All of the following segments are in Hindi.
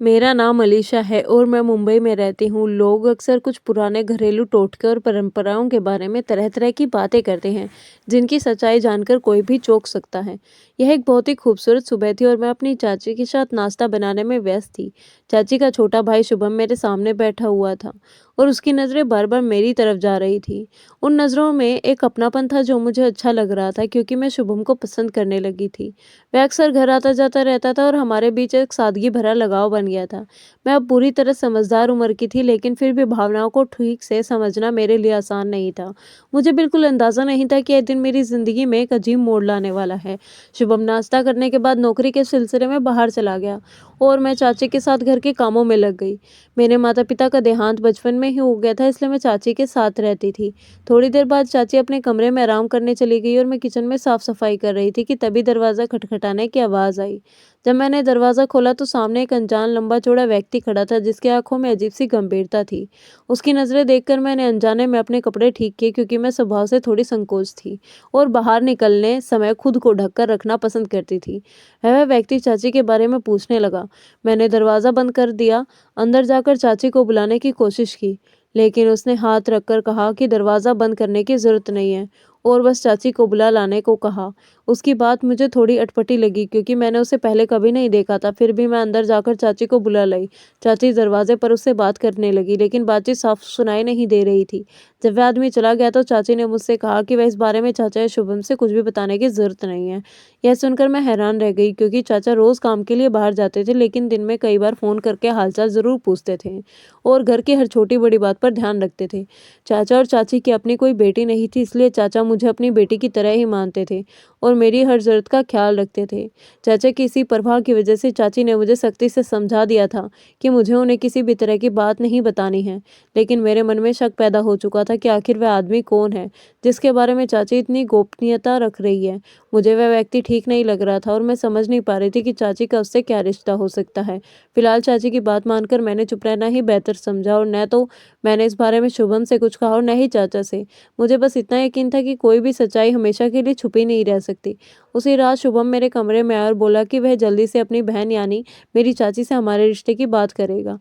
मेरा नाम अलीशा है और मैं मुंबई में रहती हूँ। लोग अक्सर कुछ पुराने घरेलू टोटके और परंपराओं के बारे में तरह-तरह की बातें करते हैं, जिनकी सच्चाई जानकर कोई भी चौंक सकता है। यह एक बहुत ही खूबसूरत सुबह थी और मैं अपनी चाची के साथ नाश्ता बनाने में व्यस्त थी। चाची का छोटा भाई शुभम मेरे सामने बैठा हुआ था और उसकी नज़रें बार-बार मेरी तरफ जा रही थी। उन नज़रों में एक अपनापन था जो मुझे अच्छा लग रहा था, क्योंकि मैं शुभम को पसंद करने लगी थी। वह अक्सर घर आता-जाता रहता था और हमारे बीच एक सादगी भरा लगाव बन गया था। मैं अब पूरी तरह समझदार उम्र की थी, लेकिन फिर भी भावनाओं को ठीक से समझना मेरे लिए आसान नहीं था। मुझे बिल्कुल अंदाज़ा नहीं था कि यह दिन मेरी ज़िंदगी में एक अजीब मोड़ लाने वाला है। शुभम नाश्ता करने के बाद नौकरी के सिलसिले में बाहर चला गया और मैं चाची के साथ घर के कामों में लग गई। मेरे माता-पिता का देहांत बचपन में ही हो गया था, इसलिए मैं चाची के साथ रहती थी। थोड़ी देर बाद चाची अपने कमरे में आराम करने चली गई और मैं किचन में साफ-सफाई कर रही थी कि तभी दरवाज़ा खटखटाने की आवाज़ आई। जब मैंने दरवाज़ा खोला तो सामने एक अनजान लंबा-चौड़ा व्यक्ति खड़ा था, जिसकी आँखों में अजीब-सी गंभीरता थी। उसकी नज़रें देखकर मैंने अनजाने में अपने कपड़े ठीक किए, क्योंकि मैं स्वभाव से थोड़ी संकोच थी और बाहर निकलने समय खुद को ढक कर रखना पसंद करती थी। वह व्यक्ति चाची के बारे में पूछने लगा। मैंने दरवाज़ा बंद कर दिया, अंदर जाकर चाची को बुलाने की कोशिश की, लेकिन उसने हाथ रखकर कहा कि दरवाज़ा बंद करने की ज़रूरत नहीं है, और बस चाची को बुला लाने को कहा। उसकी बात मुझे थोड़ी अटपटी लगी, क्योंकि मैंने उसे पहले कभी नहीं देखा था। फिर भी मैं अंदर जाकर चाची को बुला लाई। चाची दरवाजे पर उससे बात करने लगी, लेकिन बातचीत साफ सुनाई नहीं दे रही थी। जब वह आदमी चला गया तो चाची ने मुझसे कहा कि वह इस बारे में चाचा या शुभम से कुछ भी बताने की ज़रूरत नहीं है। यह सुनकर मैं हैरान रह गई, क्योंकि चाचा रोज़ काम के लिए बाहर जाते थे, लेकिन दिन में कई बार फ़ोन करके हालचाल ज़रूर पूछते थे और घर की हर छोटी-बड़ी बात पर ध्यान रखते थे। चाचा और चाची की अपनी कोई बेटी नहीं थी, इसलिए चाचा मुझे अपनी बेटी की तरह ही मानते थे और मेरी हर ज़रूरत का ख्याल रखते थे। चाचा की इसी प्रभाव की वजह से चाची ने मुझे सख्ती से समझा दिया था कि मुझे उन्हें किसी भी तरह की बात नहीं बतानी है। लेकिन मेरे मन में शक पैदा हो चुका था कि आखिर वह आदमी कौन है, जिसके बारे में चाची इतनी गोपनीयता रख रही है। मुझे वह व्यक्ति ठीक नहीं लग रहा था और मैं समझ नहीं पा रही थी कि चाची का उससे क्या रिश्ता हो सकता है। फिलहाल चाची की बात मानकर मैंने चुप रहना ही बेहतर समझा, और न तो मैंने इस बारे में शुभम से कुछ कहा और न ही चाचा से। मुझे बस इतना यकीन था कि कोई भी सच्चाई हमेशा के लिए छुपी नहीं रह सकती। उसी रात शुभम मेरे कमरे में आया और बोला कि वह जल्दी से अपनी बहन यानी मेरी चाची से हमारे रिश्ते की बात करेगा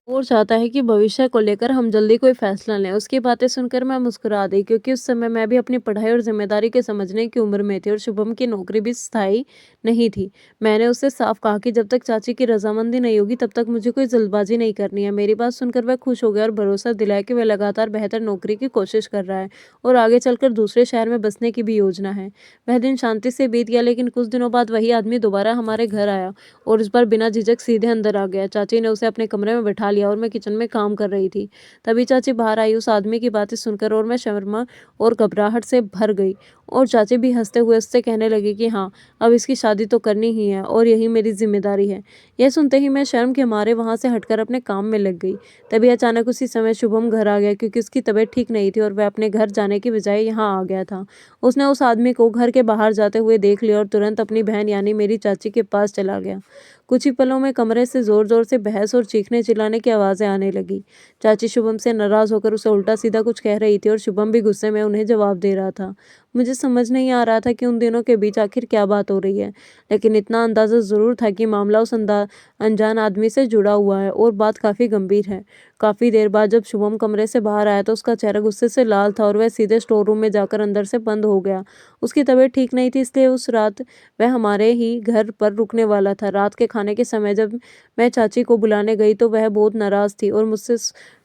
और चाहता है कि भविष्य को लेकर हम जल्दी कोई फैसला लें। उसकी बातें सुनकर मैं मुस्कुरा दी, क्योंकि उस समय मैं भी अपनी पढ़ाई और जिम्मेदारी के समझने की उम्र में थी और शुभम की नौकरी भी स्थायी नहीं थी। मैंने उससे साफ कहा कि जब तक चाची की रजामंदी नहीं होगी तब तक मुझे कोई जल्दबाजी नहीं करनी है। मेरी बात सुनकर वह खुश हो गया और भरोसा दिलाया कि वह लगातार बेहतर नौकरी की कोशिश कर रहा है और आगे चलकर दूसरे शहर में बसने की भी योजना है। वह दिन शांति से बीत गया, लेकिन कुछ दिनों बाद वही आदमी दोबारा हमारे घर आया और इस बार बिना झिझक सीधे अंदर आ गया। चाची ने उसे अपने कमरे में बैठा लिया और मैं किचन में काम कर रही थी। तभी चाची बाहर आई उस आदमी की बातें सुनकर, और मैं शर्मा और घबराहट से भर गई। और चाची भी हंसते हुए उससे कहने लगी कि हाँ, अब इसकी शादी तो करनी ही है और यही मेरी जिम्मेदारी है। यह सुनते ही मैं शर्म के मारे वहां से हटकर अपने काम में लग गई। तभी अचानक उसी समय शुभम घर आ गया, क्योंकि उसकी तबीयत ठीक नहीं थी और वह अपने घर जाने की बजाय यहाँ आ गया था। उसने उस आदमी को घर के बाहर जाते हुए देख लिया और तुरंत अपनी बहन यानी मेरी चाची के पास चला गया। कुछ ही पलों में कमरे से जोर जोर से बहस और चीखने चिल्लाने की आवाजें आने लगी। चाची शुभम से नाराज होकर उसे उल्टा सीधा कुछ कह रही थी और शुभम भी गुस्से में उन्हें जवाब दे रहा था। मुझे समझ नहीं आ रहा था कि उन दोनों के बीच आखिर क्या बात हो रही है, लेकिन इतना अंदाजा जरूर था कि मामला उस अनजान आदमी से जुड़ा हुआ है और बात काफी गंभीर है। काफी देर बाद जब शुभम कमरे से बाहर आया तो उसका चेहरा गुस्से से लाल था और वह सीधे स्टोर रूम में जाकर अंदर से बंद हो गया। उसकी तबीयत ठीक नहीं थी, इसलिए उस रात वह हमारे ही घर पर रुकने वाला था। रात के खाने के समय जब मैं चाची को बुलाने गई तो वह बहुत नाराज थी और मुझसे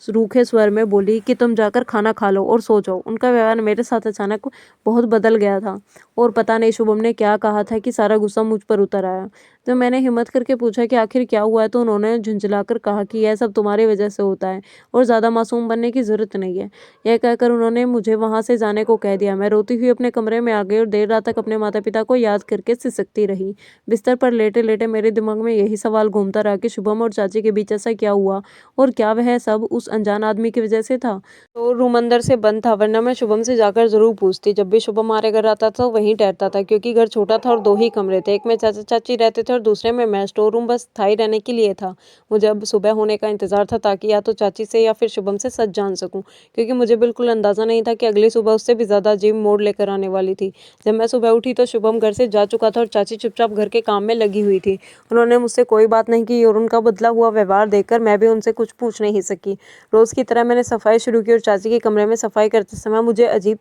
रूखे स्वर में बोली कि तुम जाकर खाना खा लो और सो जाओ। उनका व्यवहार मेरे साथ अचानक बहुत बदल गया था और पता नहीं शुभम ने क्या कहा था कि सारा गुस्सा मुझ पर उतर आया। तो मैंने हिम्मत करके पूछा कि आखिर क्या हुआ है, तो उन्होंने झुंझलाकर कहा कि यह सब तुम्हारी वजह से होता है और ज़्यादा मासूम बनने की ज़रूरत नहीं है। यह कहकर उन्होंने मुझे वहाँ से जाने को कह दिया। मैं रोती हुई अपने कमरे में आ गई और देर रात तक अपने माता पिता को याद करके सिसकती रही। बिस्तर पर लेटे लेटे मेरे दिमाग में यही सवाल घूमता रहा कि शुभम और चाची के बीच ऐसा क्या हुआ और क्या वह सब उस अनजान आदमी की वजह से था। तो रूम अंदर से बंद था, वरना मैं शुभम से जाकर जरूर पूछती। जब भी शुभम हमारे घर आता था वहीं ठहरता था, क्योंकि घर छोटा था और दो ही कमरे थे। एक में चाचा चाची रहते थे और दूसरे में मैं। स्टोर रूम बस स्थायी रहने के लिए था। मुझे अब सुबह होने का इंतज़ार था ताकि या तो चाची से या फिर शुभम से सच जान सकूं, क्योंकि मुझे बिल्कुल अंदाज़ा नहीं था कि अगली सुबह उससे भी ज़्यादा अजीब मोड़ लेकर आने वाली थी। जब मैं सुबह उठी तो शुभम घर से जा चुका था और चाची चुपचाप घर के काम में लगी हुई थी। उन्होंने मुझसे कोई बात नहीं की और उनका बदला हुआ व्यवहार देखकर मैं भी उनसे कुछ पूछ नहीं सकी। रोज़ की तरह मैंने सफाई शुरू की और चाची के कमरे में सफाई करते समय मुझे अजीब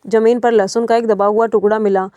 ज़मीन पर लहसुन का एक दबा हुआ टुकड़ा मिला।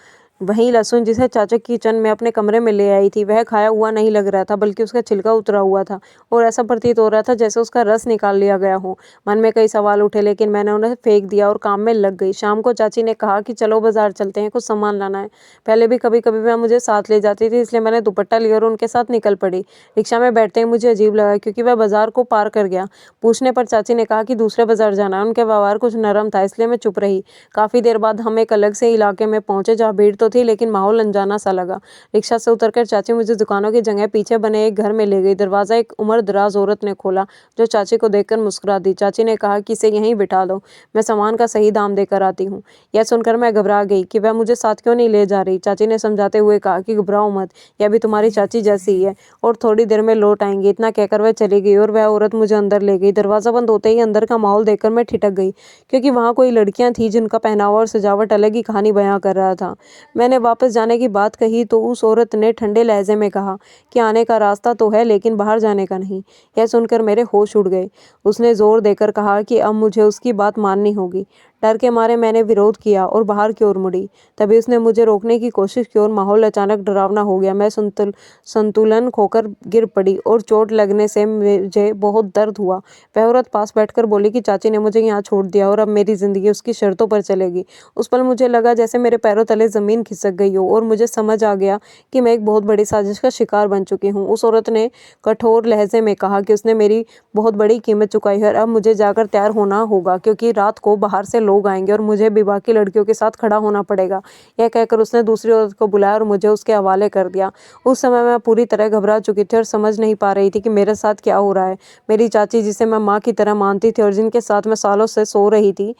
वही लहसुन जिसे चाचा किचन में अपने कमरे में ले आई थी, वह खाया हुआ नहीं लग रहा था, बल्कि उसका छिलका उतरा हुआ था और ऐसा प्रतीत हो रहा था जैसे उसका रस निकाल लिया गया हो। मन में कई सवाल उठे, लेकिन मैंने उन्हें फेंक दिया और काम में लग गई। शाम को चाची ने कहा कि चलो बाजार चलते हैं, कुछ सामान लाना है। पहले भी कभी कभी वह मुझे साथ ले जाती थी, इसलिए मैंने दुपट्टा लिया और उनके साथ निकल पड़ी। रिक्शा में बैठते ही मुझे अजीब लगा, क्योंकि वह बाजार को पार कर गया। पूछने पर चाची ने कहा कि दूसरे बाजार जाना है। उनके व्यवहार कुछ नरम था, इसलिए मैं चुप रही। काफ़ी देर बाद हम एक अलग से इलाके में पहुंचे, जहाँ भीड़ तो थी लेकिन माहौल अनजाना सा लगा। रिक्शा से उतरकर चाची मुझे दुकानों की जगह पीछे बने एक घर में ले गई। दरवाज़ा एक उम्रदराज औरत ने खोला, जो चाची को देखकर मुस्कुरा दी। चाची ने कहा कि इसे यहीं बिठा दो, मैं सामान का सही दाम देकर आती हूँ। यह सुनकर मैं घबरा गई कि वह मुझे साथ क्यों नहीं ले जा रही। चाची ने समझाते हुए कहा कि घबराओ मत, यह भी तुम्हारी चाची जैसी ही है और थोड़ी देर में लौट आएंगी। इतना कहकर वह चली गई और वह औरत मुझे अंदर ले गई। दरवाज़ा बंद होते ही अंदर का माहौल देखकर मैं ठिठक गई, क्योंकि वहाँ कोई लड़कियाँ थीं जिनका पहनावा और सजावट अलग ही कहानी बयां कर रहा था। मैंने वापस जाने की बात कही तो उस औरत ने ठंडे लहजे में कहा कि आने का रास्ता तो है, लेकिन बाहर जाने का नहीं। यह सुनकर मेरे होश उड़ गए। उसने जोर देकर कहा कि अब मुझे उसकी बात माननी होगी। डर के मारे मैंने विरोध किया और बाहर की ओर मुड़ी। तभी उसने मुझे रोकने की कोशिश की और माहौल अचानक डरावना हो गया। मैं संतुलन खोकर गिर पड़ी और चोट लगने से मुझे बहुत दर्द हुआ। वह औरत पास बैठकर बोली कि चाची ने मुझे यहाँ छोड़ दिया और अब मेरी जिंदगी उसकी शर्तों पर चलेगी। उस पल मुझे लगा जैसे मेरे पैरों तले जमीन खिसक गई हो और मुझे समझ आ गया कि मैं एक बहुत बड़ी साजिश का शिकार बन चुकी हूँ। उस औरत ने कठोर लहजे में कहा कि उसने मेरी बहुत बड़ी कीमत चुकाई है और अब मुझे जाकर तैयार होना होगा, क्योंकि रात को बाहर से लोग आएंगे और मुझे भी बाकी लड़कियों के साथ खड़ा होना पड़ेगा। यह कहकर उसने दूसरी औरत को बुलाया और मुझे उसके हवाले कर दिया। उस समय मैं पूरी तरह घबरा चुकी थी और समझ नहीं पा रही थी कि मेरे साथ क्या हो रहा है। मेरी चाची, जिसे मैं माँ की तरह मानती थी और जिनके साथ मैं सालों से सो रही थी,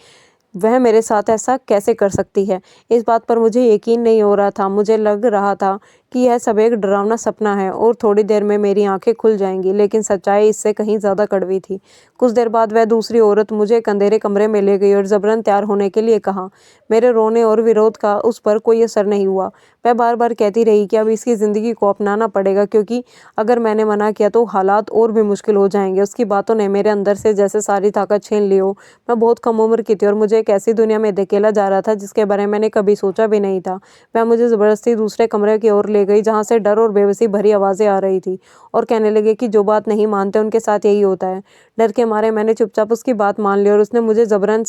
वह मेरे साथ ऐसा कैसे कर सकती है। इस बात पर मुझे यकीन नहीं हो रहा था। मुझे लग रहा था कि यह सब एक डरावना सपना है और थोड़ी देर में मेरी आंखें खुल जाएंगी, लेकिन सच्चाई इससे कहीं ज़्यादा कड़वी थी। कुछ देर बाद वह दूसरी औरत मुझे एक अंधेरे कमरे में ले गई और ज़बरन तैयार होने के लिए कहा। मेरे रोने और विरोध का उस पर कोई असर नहीं हुआ। वह बार बार कहती रही कि अब इसकी ज़िंदगी को अपनाना पड़ेगा, क्योंकि अगर मैंने मना किया तो हालात और भी मुश्किल हो जाएंगे। उसकी बातों ने मेरे अंदर से जैसे सारी ताकत छीन ली हो। मैं बहुत कम उम्र की थी और मुझे एक ऐसी दुनिया में धकेला जा रहा था जिसके बारे में मैंने कभी सोचा भी नहीं था। वह मुझे ज़बरदस्ती दूसरे कमरे की ओर ले गई, जहाँ से डर और बेबसी भरी आवाज़ें आ रही थी, और कहने लगे कि जो बात नहीं मानते उनके साथ यही होता है। डर के मारे मैंने चुपचाप उसकी बात मान ली और उसने मुझे ज़बरन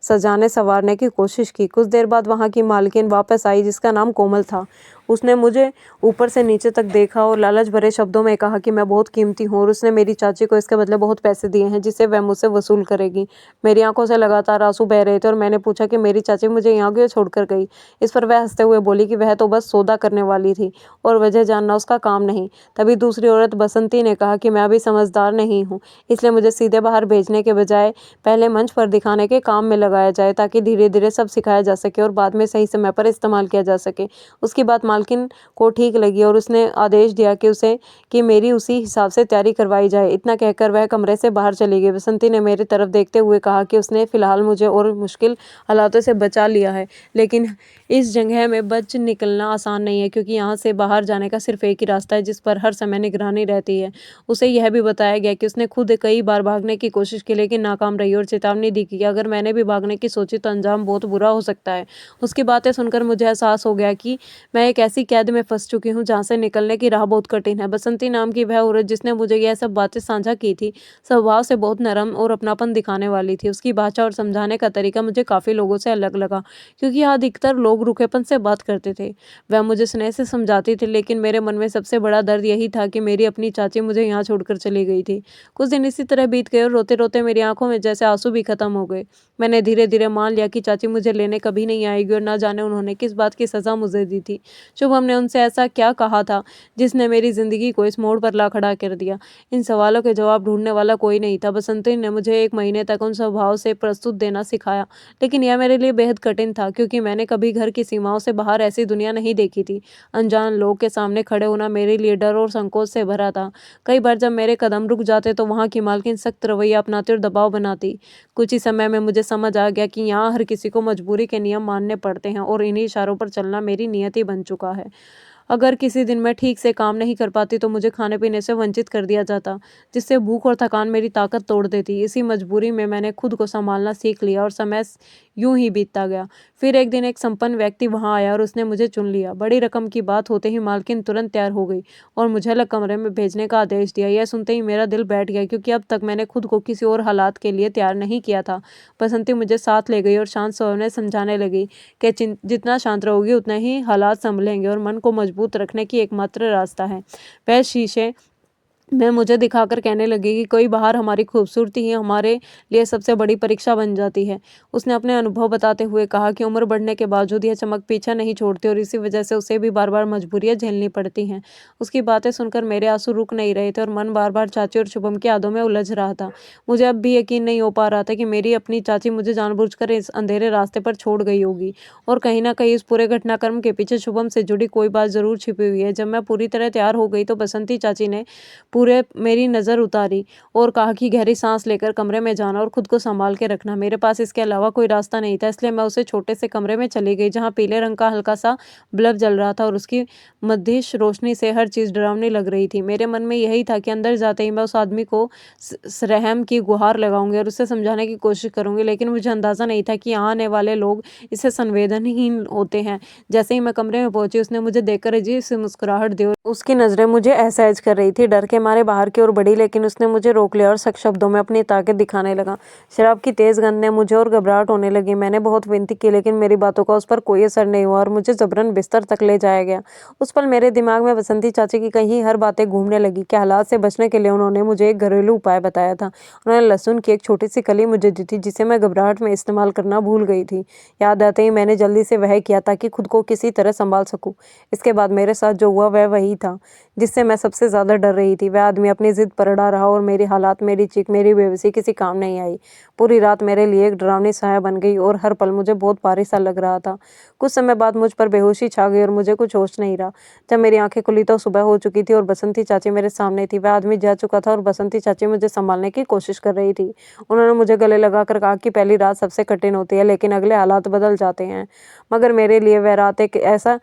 सजाने संवारने की कोशिश की। कुछ देर बाद वहाँ की मालकिन वापस आई, जिसका नाम कोमल था। उसने मुझे ऊपर से नीचे तक देखा और लालच भरे शब्दों में कहा कि मैं बहुत कीमती हूँ और उसने मेरी चाची को इसके बदले बहुत पैसे दिए हैं, जिसे वह मुझसे वसूल करेगी। मेरी आंखों से लगातार आंसू बह रहे थे और मैंने पूछा कि मेरी चाची मुझे यहाँ क्यों छोड़कर गई। इस पर वह हंसते हुए बोली कि वह तो बस सौदा करने वाली थी और वजह जानना उसका काम नहीं। तभी दूसरी औरत बसंती ने कहा कि मैं अभी समझदार नहीं हूँ, इसलिए मुझे सीधे बाहर भेजने के बजाय पहले मंच पर दिखाने के काम में लगाया जाए, ताकि धीरे धीरे सब सिखाया जा सके और बाद में सही समय पर इस्तेमाल किया जा सके। उसकी बात मालकिन को ठीक लगी और उसने आदेश दिया कि मेरी उसी हिसाब से तैयारी करवाई जाए। इतना कहकर वह कमरे से बाहर चली गई। बसंती ने मेरी तरफ देखते हुए कहा कि उसने फिलहाल मुझे और मुश्किल हालातों से बचा लिया है, लेकिन इस जगह में बच निकलना आसान नहीं है, क्योंकि यहाँ से बाहर जाने का सिर्फ एक ही रास्ता है, जिस पर हर समय निगरानी रहती है। उसे यह भी बताया गया कि उसने खुद कई बार भागने की कोशिश की, लेकिन नाकाम रही, और चेतावनी दी कि अगर मैंने भी भागने की सोची तो अंजाम बहुत बुरा हो सकता है। उसकी बातें सुनकर मुझे एहसास हो गया कि मैं एक ऐसी कैद में फंस चुकी हूँ जहाँ से निकलने की राह बहुत कठिन है। बसंती नाम की वह औरत जिसने मुझे यह सब बातें साझा की थी, स्वभाव से बहुत नरम और अपनापन दिखाने वाली थी। उसकी भाषा और समझाने का तरीका मुझे काफ़ी लोगों से अलग लगा, क्योंकि यहाँ अधिकतर लोग रूखेपन से बात करते थे। वह मुझे स्नेह से समझाती थी, लेकिन मेरे मन में सबसे बड़ा दर्द यही था कि मेरी अपनी चाची मुझे यहाँ छोड़कर चली गई थी। कुछ दिन इसी तरह बीत गए और रोते रोते मेरी आंखों में जैसे आंसू भी खत्म हो गए। मैंने धीरे धीरे मान लिया कि चाची मुझे लेने कभी नहीं आएगी और ना जाने उन्होंने किस बात की सज़ा मुझे दी थी। शुभम ने उनसे ऐसा क्या कहा था जिसने मेरी ज़िंदगी को इस मोड़ पर ला खड़ा कर दिया? इन सवालों के जवाब ढूँढने वाला कोई नहीं था। बसंती ने मुझे 1 महीने तक उन स्वभाव से प्रस्तुत देना सिखाया, लेकिन यह मेरे लिए बेहद कठिन था क्योंकि मैंने कभी घर की सीमाओं से बाहर ऐसी दुनिया नहीं देखी थी। अनजान लोग के सामने खड़े होना मेरे लिए डर और संकोच से भरा था। कई बार जब मेरे कदम रुक जाते तो वहाँ की मालकिन सख्त रवैया अपनाती और दबाव बनाती। कुछ ही समय में मुझे समझ आ गया कि यहाँ हर किसी को मजबूरी के नियम मानने पड़ते हैं और इन्हीं इशारों पर चलना मेरी नियति बन चुका है। अगर किसी दिन मैं ठीक से काम नहीं कर पाती तो मुझे खाने-पीने से वंचित कर दिया जाता, जिससे भूख और थकान मेरी ताकत तोड़ देती। इसी मजबूरी में मैंने खुद को सँभालना सीख लिया और समय यूं ही बीतता गया। फिर एक दिन एक संपन्न व्यक्ति वहां आया और उसने मुझे चुन लिया। बड़ी रकम की बात होते ही मालकिन तुरंत तैयार हो गई और मुझे अलग कमरे में भेजने का आदेश दिया। यह सुनते ही मेरा दिल बैठ गया क्योंकि अब तक मैंने खुद को किसी और हालात के लिए तैयार नहीं किया था। बसंती मुझे साथ ले गई और शांत स्वर में समझाने लगी कि जितना शांत रहोगी उतना ही हालात संभलेंगे और मन को मजबूत रखने की एकमात्र रास्ता है वह शीशे मैं मुझे दिखाकर कहने लगी कि कई बार हमारी खूबसूरती ही हमारे लिए सबसे बड़ी परीक्षा बन जाती है। उसने अपने अनुभव बताते हुए कहा कि उम्र बढ़ने के बावजूद यह चमक पीछा नहीं छोड़ती और इसी वजह से उसे भी बार बार मजबूरियां झेलनी पड़ती हैं। उसकी बातें सुनकर मेरे आंसू रुक नहीं रहे थे और मन बार बार चाची और शुभम की यादों में उलझ रहा था। मुझे अब भी यकीन नहीं हो पा रहा था कि मेरी अपनी चाची मुझे जानबूझकर इस अंधेरे रास्ते पर छोड़ गई होगी और कहीं ना कहीं इस पूरे घटनाक्रम के पीछे शुभम से जुड़ी कोई बात जरूर छिपी हुई है। जब मैं पूरी तरह तैयार हो गई तो बसंती चाची ने पूरे मेरी नज़र उतारी और कहा कि गहरी सांस लेकर कमरे में जाना और खुद को संभाल के रखना। मेरे पास इसके अलावा कोई रास्ता नहीं था, इसलिए मैं उसे छोटे से कमरे में चली गई जहाँ पीले रंग का हल्का सा बल्ब जल रहा था और उसकी मध्यस्थ रोशनी से हर चीज़ डरावनी लग रही थी। मेरे मन में यही था कि अंदर जाते ही मैं उस आदमी को रहम की गुहार लगाऊंगी और उसे समझाने की कोशिश करूंगी, लेकिन मुझे अंदाजा नहीं था कि यहाँ आने वाले लोग इससे संवेदनहीन होते हैं। जैसे ही मैं कमरे में पहुंची उसने मुझे देखकर अजीब सी मुस्कुराहट दी और उसकी नज़रें मुझे असहज कर रही थी। डर के मारे बाहर की ओर बढ़ी, लेकिन उसने मुझे रोक लिया और सख्त शब्दों में अपनी ताकत दिखाने लगा। शराब की तेज गंध ने मुझे और घबराहट होने लगी। मैंने बहुत विनती की, लेकिन मेरी बातों का उस पर कोई असर नहीं हुआ और मुझे जबरन बिस्तर तक ले जाया गया। उस पल मेरे दिमाग में बसंती चाची की कहीं हर बातें घूमने लगी कि हालात से बचने के लिए उन्होंने मुझे एक घरेलू उपाय बताया था। उन्होंने लहसुन की एक छोटी सी कली मुझे दी थी जिसे मैं घबराहट में इस्तेमाल करना भूल गई थी। याद आते ही मैंने जल्दी से वह किया ताकि खुद को किसी तरह संभाल सकूं। इसके बाद मेरे साथ जो हुआ वह वही था जिससे मैं सबसे ज्यादा डर रही थी। वह आदमी अपनी जिद पर अड़ा रहा और मेरी हालात, मेरी चीख, मेरी बेबसी किसी काम नहीं आई। पूरी रात मेरे लिए एक डरावनी साया बन गई और हर पल मुझे बहुत भारी सा लग रहा था। कुछ समय बाद मुझ पर बेहोशी छा गई और मुझे कुछ होश नहीं रहा। जब मेरी आंखें खुली तो सुबह हो चुकी थी और बसंती चाची मेरे सामने थी। वह आदमी जा चुका था और बसंती चाची मुझे संभालने की कोशिश कर रही थी। उन्होंने मुझे गले लगाकर कहा कि पहली रात सबसे कठिन होती है, लेकिन अगले हालात बदल जाते हैं। मगर मेरे लिए वह रात एक ऐसा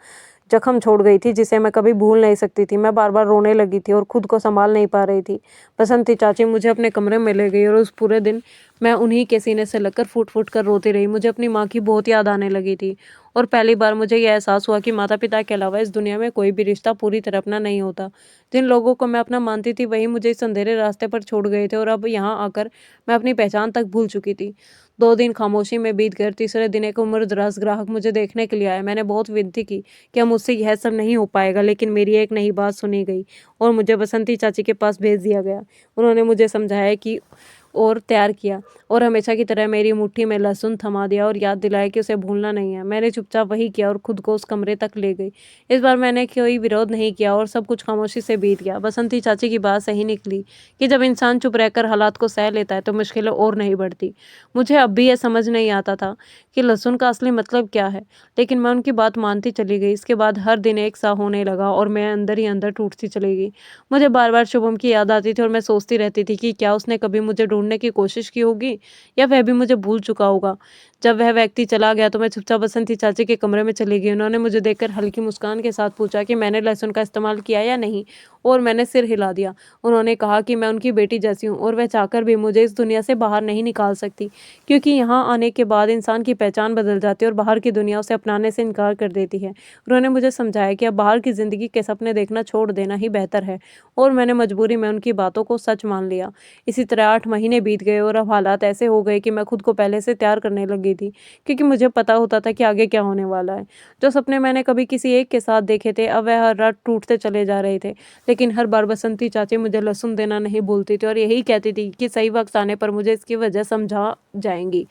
जख्म छोड़ गई थी जिसे मैं कभी भूल नहीं सकती थी। मैं बार बार रोने लगी थी और खुद को संभाल नहीं पा रही थी। बसंती चाची मुझे अपने कमरे में ले गई और उस पूरे दिन मैं उन्हीं के सीने से लगकर फूट फूट कर रोती रही। मुझे अपनी माँ की बहुत याद आने लगी थी और पहली बार मुझे यह एहसास हुआ कि माता पिता के अलावा इस दुनिया में कोई भी रिश्ता पूरी तरह अपना नहीं होता। जिन लोगों को मैं अपना मानती थी वही मुझे इस अंधेरे रास्ते पर छोड़ गए थे और अब यहाँ आकर मैं अपनी पहचान तक भूल चुकी थी। 2 दिन खामोशी में बीत गए। तीसरे दिन एक उम्रदराज ग्राहक मुझे देखने के लिए आया। मैंने बहुत विनती की कि अब मुझसे यह सब नहीं हो पाएगा, लेकिन मेरी एक नई बात सुनी गई और मुझे बसंती चाची के पास भेज दिया गया। उन्होंने मुझे समझाया कि और तैयार किया और हमेशा की तरह मेरी मुट्ठी में लहसुन थमा दिया और याद दिलाया कि उसे भूलना नहीं है। मैंने चुपचाप वही किया और खुद को उस कमरे तक ले गई। इस बार मैंने कोई विरोध नहीं किया और सब कुछ खामोशी से बीत गया। बसंती चाची की बात सही निकली कि जब इंसान चुप रहकर हालात को सह लेता है तो मुश्किलें और नहीं बढ़ती। मुझे अब भी यह समझ नहीं आता था कि लहसुन का असली मतलब क्या है, लेकिन मैं उनकी बात मानती चली गई। इसके बाद हर दिन एक सा होने लगा और मैं अंदर ही अंदर टूटती चली गई। मुझे बार बार शुभम की याद आती थी और मैं सोचती रहती थी कि क्या उसने कभी मुझे ढूंढने की कोशिश की होगी या वह भी मुझे भूल चुका होगा। जब वह व्यक्ति चला गया तो मैं चुपचाप बसंती चाची के कमरे में चली गई। उन्होंने मुझे देखकर हल्की मुस्कान के साथ पूछा कि मैंने लहसुन का इस्तेमाल किया या नहीं और मैंने सिर हिला दिया। उन्होंने कहा कि मैं उनकी बेटी जैसी हूँ और वह चाहकर भी मुझे इस दुनिया से बाहर नहीं निकाल सकती, क्योंकि यहाँ आने के बाद इंसान की पहचान बदल जाती है और बाहर की दुनिया उसे अपनाने से इनकार कर देती है। उन्होंने मुझे समझाया कि अब बाहर की जिंदगी के सपने देखना छोड़ देना ही बेहतर है और मैंने मजबूरी में उनकी बातों को सच मान लिया। इसी तरह 8 महीने बीत गए और अब हालात ऐसे हो गए कि मैं खुद को पहले से तैयार करने लगी थी, क्योंकि मुझे पता होता था कि आगे क्या होने वाला है। जो सपने मैंने कभी किसी एक के साथ देखे थे अब वह हर रात टूटते चले जा रहे थे, लेकिन हर बार बसंती चाची मुझे लहसुन देना नहीं भूलती थी और यही कहती थी कि सही वक्त आने पर मुझे इसकी वजह समझा जाएंगी।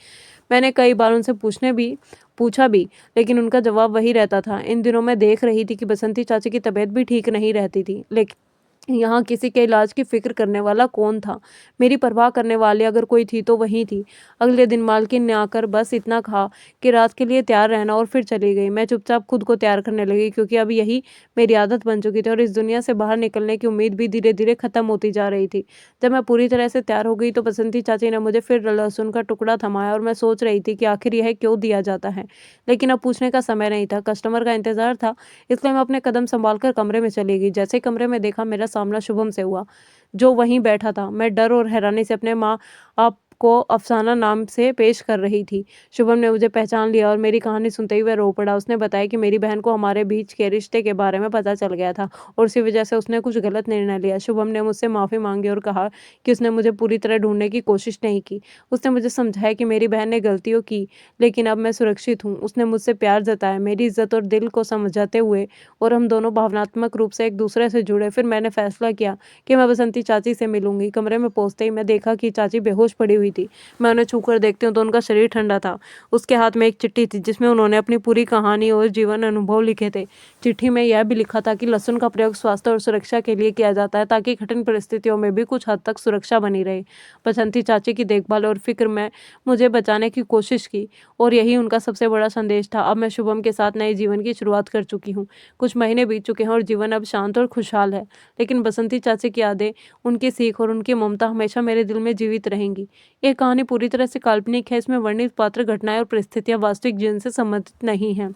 मैंने कई बार उनसे पूछने भी पूछा भी, लेकिन उनका जवाब वही रहता था। इन दिनों मैं देख रही थी कि बसंती चाची की तबीयत भी ठीक नहीं रहती थी, लेकिन यहाँ किसी के इलाज की फिक्र करने वाला कौन था? मेरी परवाह करने वाली अगर कोई थी तो वही थी। अगले दिन मालकिन ने आकर बस इतना कहा कि रात के लिए तैयार रहना, और फिर चली गई। मैं चुपचाप खुद को तैयार करने लगी, क्योंकि अब यही मेरी आदत बन चुकी थी और इस दुनिया से बाहर निकलने की उम्मीद भी धीरे धीरे खत्म होती जा रही थी। जब मैं पूरी तरह से तैयार हो गई तो बसंती चाची ने मुझे फिर लहसुन का टुकड़ा थमाया, और मैं सोच रही थी कि आखिर यह क्यों दिया जाता है। लेकिन अब पूछने का समय नहीं था, कस्टमर का इंतजार था। इसलिए मैं अपने कदम संभाल कर कमरे में चली गई। जैसे ही कमरे में देखा, मेरा सामना शुभम से हुआ, जो वहीं बैठा था। मैं डर और हैरानी से अपने माँ आप को अफसाना नाम से पेश कर रही थी। शुभम ने मुझे पहचान लिया और मेरी कहानी सुनते ही वह रो पड़ा। उसने बताया कि मेरी बहन को हमारे बीच के रिश्ते के बारे में पता चल गया था, और उसी वजह से उसने कुछ गलत निर्णय लिया। शुभम ने मुझसे माफ़ी मांगी और कहा कि उसने मुझे पूरी तरह ढूंढने की कोशिश नहीं की। उसने मुझे समझाया कि मेरी बहन ने गलतियों की, लेकिन अब मैं सुरक्षित हूँ। उसने मुझसे प्यार जताया, मेरी इज्जत और दिल को समझाते हुए, और हम दोनों भावनात्मक रूप से एक दूसरे से जुड़े। फिर मैंने फैसला किया कि मैं बसंती चाची से मिलूंगी। कमरे में पहुंचते ही मैं देखा कि चाची बेहोश पड़ी हुई थी। मैं उन्हें छूकर देखती हूँ तो उनका शरीर ठंडा था। उसके हाथ में एक चिट्ठी थी जिसमें उन्होंने अपनी पूरी कहानी और जीवन अनुभव लिखे थे। चिट्ठी में यह भी लिखा था कि लहसुन का प्रयोग स्वास्थ्य और सुरक्षा के लिए किया जाता है, ताकि कठिन परिस्थितियों में भी कुछ हद तक सुरक्षा बनी रहे। बसंती चाची की देखभाल और फिक्र में मुझे बचाने की कोशिश की, और यही उनका सबसे बड़ा संदेश था। अब मैं शुभम के साथ नए जीवन की शुरुआत कर चुकी हूँ। कुछ महीने बीत चुके हैं और जीवन अब शांत और खुशहाल है, लेकिन बसंती चाची की यादें, उनकी सीख और उनकी ममता हमेशा मेरे दिल में जीवित रहेंगी। ये कहानी पूरी तरह से काल्पनिक है। इसमें वर्णित पात्र, घटनाएं और परिस्थितियां वास्तविक जीवन से संबंधित नहीं हैं।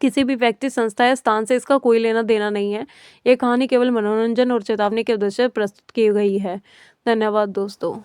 किसी भी व्यक्ति, संस्था या स्थान से इसका कोई लेना देना नहीं है। ये कहानी केवल मनोरंजन और चेतावनी के उद्देश्य से प्रस्तुत की गई है। धन्यवाद दोस्तों।